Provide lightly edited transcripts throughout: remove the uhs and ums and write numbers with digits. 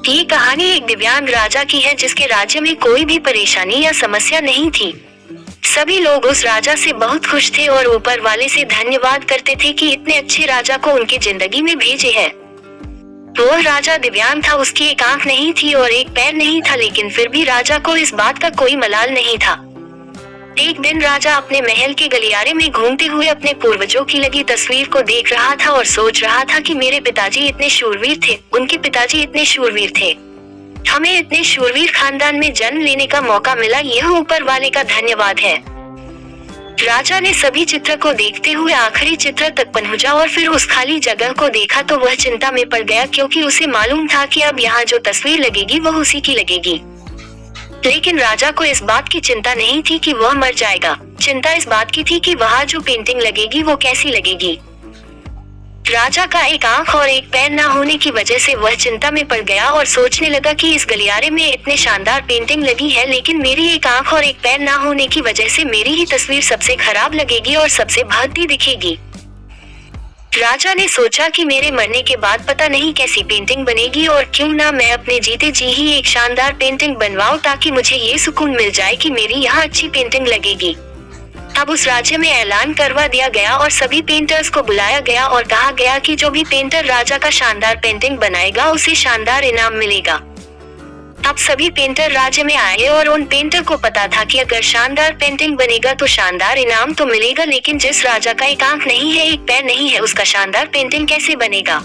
ये कहानी एक दिव्यांग राजा की है जिसके राज्य में कोई भी परेशानी या समस्या नहीं थी। सभी लोग उस राजा से बहुत खुश थे और ऊपर वाले से धन्यवाद करते थे कि इतने अच्छे राजा को उनकी जिंदगी में भेजे है। वह राजा दिव्यांग था, उसकी एक आंख नहीं थी और एक पैर नहीं था, लेकिन फिर भी राजा को इस बात का कोई मलाल नहीं था। एक दिन राजा अपने महल के गलियारे में घूमते हुए अपने पूर्वजों की लगी तस्वीर को देख रहा था और सोच रहा था कि मेरे पिताजी इतने शूरवीर थे, उनके पिताजी इतने शूरवीर थे, हमें इतने शूरवीर खानदान में जन्म लेने का मौका मिला, यह ऊपर वाले का धन्यवाद है। राजा ने सभी चित्र को देखते हुए आखिरी चित्र तक पहुंचा और फिर उस खाली जगह को देखा तो वह चिंता में पड़ गया, क्योंकि उसे मालूम था कि अब यहाँ जो तस्वीर लगेगी वह उसी की लगेगी। लेकिन राजा को इस बात की चिंता नहीं थी कि वह मर जाएगा, चिंता इस बात की थी कि वहाँ जो पेंटिंग लगेगी वो कैसी लगेगी। राजा का एक आंख और एक पैर न होने की वजह से वह चिंता में पड़ गया और सोचने लगा कि इस गलियारे में इतने शानदार पेंटिंग लगी है, लेकिन मेरी एक आंख और एक पैर न होने की वजह से मेरी ही तस्वीर सबसे खराब लगेगी और सबसे भद्दी दिखेगी। राजा ने सोचा कि मेरे मरने के बाद पता नहीं कैसी पेंटिंग बनेगी और क्यों ना मैं अपने जीते जी ही एक शानदार पेंटिंग बनवाऊं, ताकि मुझे ये सुकून मिल जाए कि मेरी यहाँ अच्छी पेंटिंग लगेगी। अब उस राज्य में ऐलान करवा दिया गया और सभी पेंटर्स को बुलाया गया और कहा गया कि जो भी पेंटर राजा का शानदार पेंटिंग बनाएगा उसे शानदार इनाम मिलेगा। अब सभी पेंटर राज्य में आए और उन पेंटर को पता था कि अगर शानदार पेंटिंग बनेगा तो शानदार इनाम तो मिलेगा, लेकिन जिस राजा का एक आंख नहीं है, एक पैर नहीं है, उसका शानदार पेंटिंग कैसे बनेगा।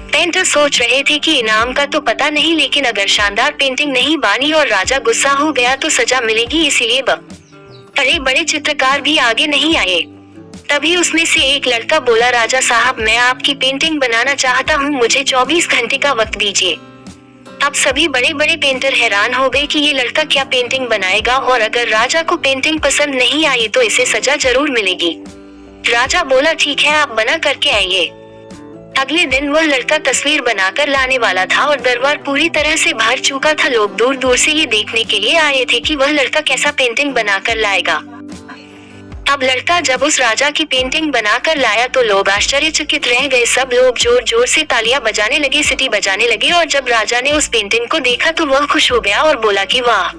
पेंटर सोच रहे थे कि इनाम का तो पता नहीं, लेकिन अगर शानदार पेंटिंग नहीं बनी और राजा गुस्सा हो गया तो सजा मिलेगी, इसीलिए बड़े बड़े चित्रकार भी आगे नहीं आए। तभी उसमें से एक लड़का बोला, राजा साहब मैं आपकी पेंटिंग बनाना चाहता हूँ, मुझे 24 घंटे का वक्त दीजिए। अब सभी बड़े बड़े पेंटर हैरान हो गए कि ये लड़का क्या पेंटिंग बनाएगा, और अगर राजा को पेंटिंग पसंद नहीं आई तो इसे सजा जरूर मिलेगी। राजा बोला ठीक है, आप बना करके आइए। अगले दिन वह लड़का तस्वीर बनाकर लाने वाला था और दरबार पूरी तरह से भर चुका था। लोग दूर दूर से ये देखने के लिए आए थे कि वह लड़का कैसा पेंटिंग बनाकर लाएगा। अब लड़का जब उस राजा की पेंटिंग बनाकर लाया तो लोग आश्चर्यचकित रह गए। सब लोग जोर जोर से तालियां बजाने लगे, सीटी बजाने लगे, और जब राजा ने उस पेंटिंग को देखा तो वह खुश हो गया और बोला कि वाह,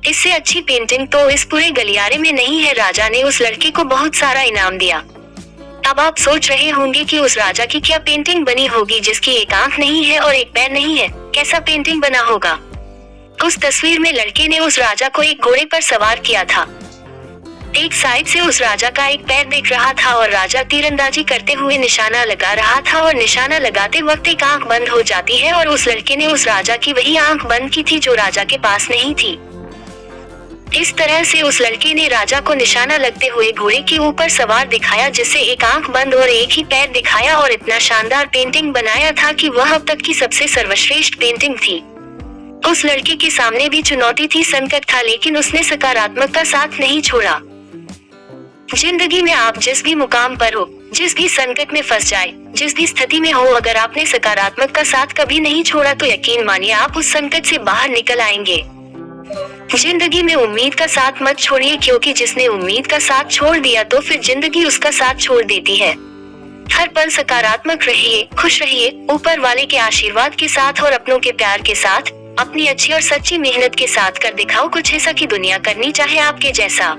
इससे अच्छी पेंटिंग तो इस पूरे गलियारे में नहीं है। राजा ने उस लड़के को बहुत सारा इनाम दिया। अब आप सोच रहे होंगे कि उस राजा की क्या पेंटिंग बनी होगी जिसकी एक आंख नहीं है और एक पैर नहीं है, कैसा पेंटिंग बना होगा। उस तस्वीर में लड़के ने उस राजा को एक घोड़े पर सवार किया था। एक साइड से उस राजा का एक पैर दिख रहा था और राजा तीरंदाजी करते हुए निशाना लगा रहा था, और निशाना लगाते वक्त एक आंख बंद हो जाती है और उस लड़के ने उस राजा की वही आंख बंद की थी जो राजा के पास नहीं थी। इस तरह से उस लड़के ने राजा को निशाना लगते हुए घोड़े के ऊपर सवार दिखाया, जिससे एक आंख बंद और एक ही पैर दिखाया, और इतना शानदार पेंटिंग बनाया था कि वह अब तक की सबसे सर्वश्रेष्ठ पेंटिंग थी। उस लड़के के सामने भी चुनौती थी, संकट था, लेकिन उसने सकारात्मकता साथ नहीं छोड़ा। जिंदगी में आप जिस भी मुकाम पर हो, जिस भी संकट में फंस जाए, जिस भी स्थिति में हो, अगर आपने सकारात्मक का साथ कभी नहीं छोड़ा तो यकीन मानिए आप उस संकट से बाहर निकल आएंगे। जिंदगी में उम्मीद का साथ मत छोड़िए, क्योंकि जिसने उम्मीद का साथ छोड़ दिया तो फिर जिंदगी उसका साथ छोड़ देती है। हर पल सकारात्मक रहिए, खुश रहिए, ऊपर वाले के आशीर्वाद के साथ और अपनों के प्यार के साथ, अपनी अच्छी और सच्ची मेहनत के साथ कर दिखाओ कुछ ऐसा कि दुनिया करनी चाहे आपके जैसा।